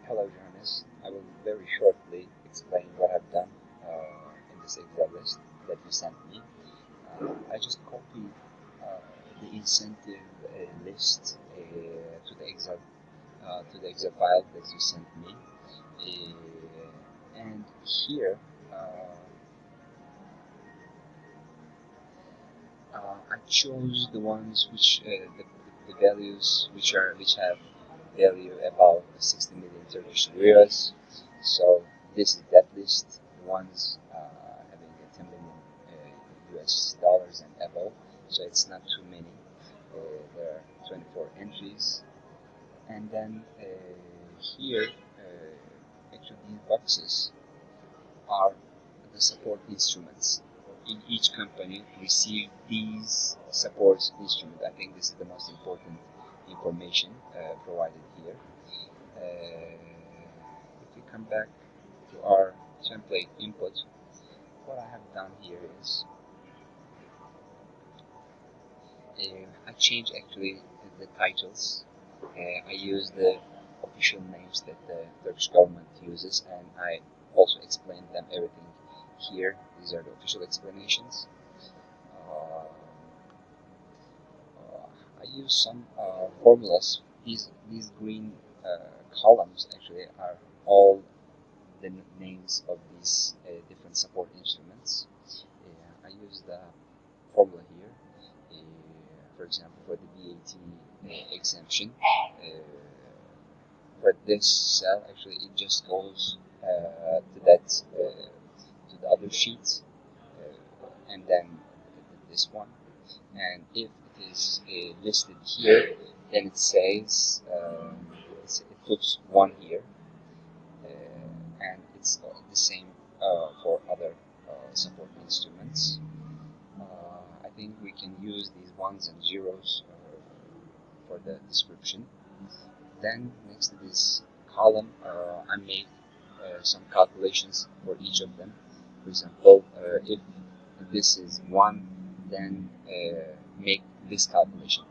Hello, Johannes. I will very shortly explain what I've done in this Excel list that you sent me. I just copied the incentive list to the Excel file that you sent me, and here I chose the ones the values which have value about 60 million Turkish liras. So this is that list, the ones having 10 million US dollars and above. So it's not too many. There are 24 entries, and then here, actually these boxes are the support instruments. In each company receive these support instruments. I think this is the most important information provided here. If we come back to our template input, what I have done here is I changed actually the titles. I use the official names that the Turkish government uses, and I also explained them everything here. These are the official explanations. I use some formulas. These green columns actually are all the names of these different support instruments. I use the formula here. For example, for the VAT exemption, for this cell, actually it just goes to the other sheet, and then this one. And if it is listed here, then it says it puts one here, and it's the same for other support instruments. I think we can use these ones and zeros for the description. Then next to this column, I made some calculations for each of them. For example, if this is 1, then make this calculation.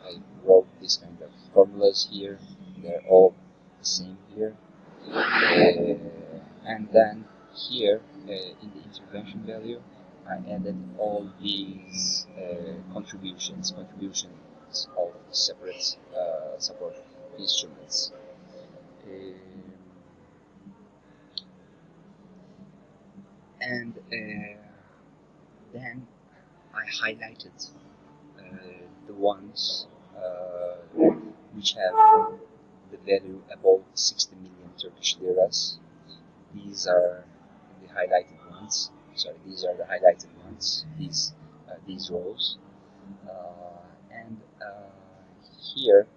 I wrote this kind of formulas here. They're all the same here. And then here in the intervention value, I added all these contributions of separate support instruments. And then I highlighted the ones which have the value above 60 million Turkish liras. These are the highlighted ones. Sorry, these are the highlighted ones. These rows, and here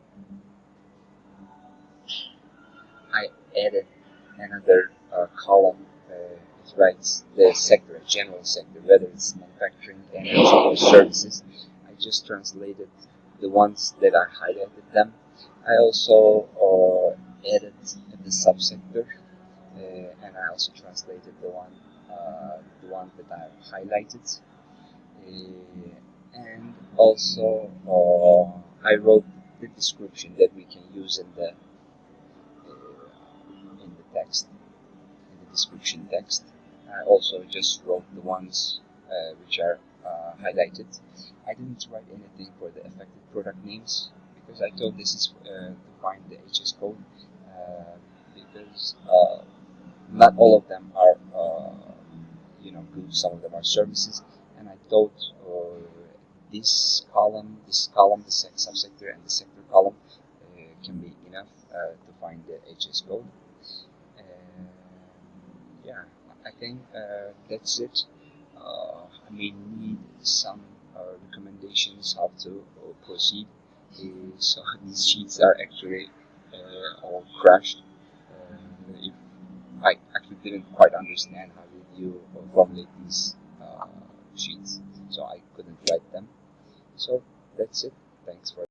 I added another column. It writes the sector, general sector, whether it's manufacturing, energy, or services. I just translated the ones that I highlighted them. I also added the subsector, and I also translated the one that I highlighted, and also I wrote the description that we can use in the text, in the description text. I also just wrote the ones which are highlighted. I didn't write anything for the affected product names because I thought this is to find the HS code, because not all of them are goods. Some of them are services, and I thought this column, the subsector, and the sector column can be enough to find the HS code. Yeah, I think that's it. I may need some recommendations how to proceed. So these sheets are actually all crashed. If I actually didn't quite understand how you formulate these sheets, so I couldn't write them. So that's it. Thanks for